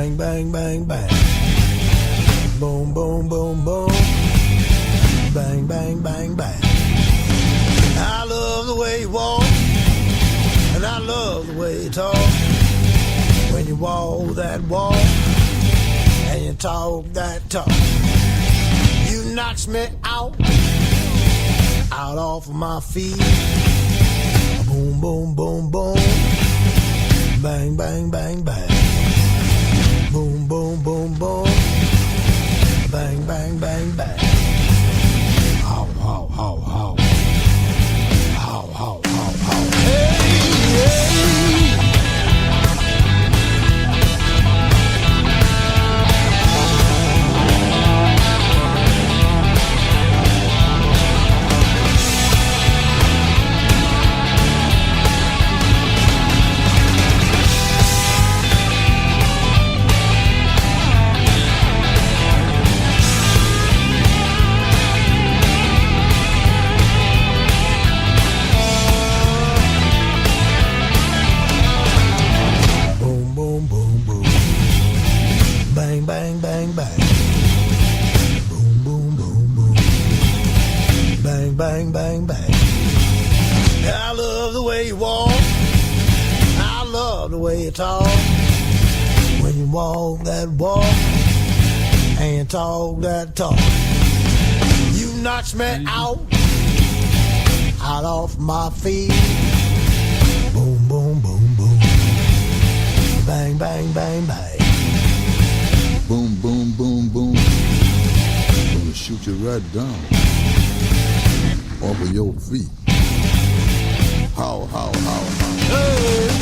Bang, bang, bang, bang. Boom, boom, boom, boom. Bang, bang, bang, bang. I love the way you walk, and I love the way you talk. When you walk that walk, and you talk that talk, you knocks me out off of my feet. Boom, boom, boom, boom. Bang, bang, bang, bang. Boom, boom, boom, boom. Bang, bang, bang, bang. How, how, how, how. How, how, how, how. Hey, hey. Bang, bang, bang, bang. Boom, boom, boom, boom. Bang, bang, bang, bang. I love the way you walk. I love the way you talk. When you walk that walk and you talk that talk, you knocks me out off my feet. Boom, boom, boom, boom. Bang, bang, bang, bang. Boom, boom, boom, boom. Gonna shoot you right down off of your feet. How, how, how, how. Hey.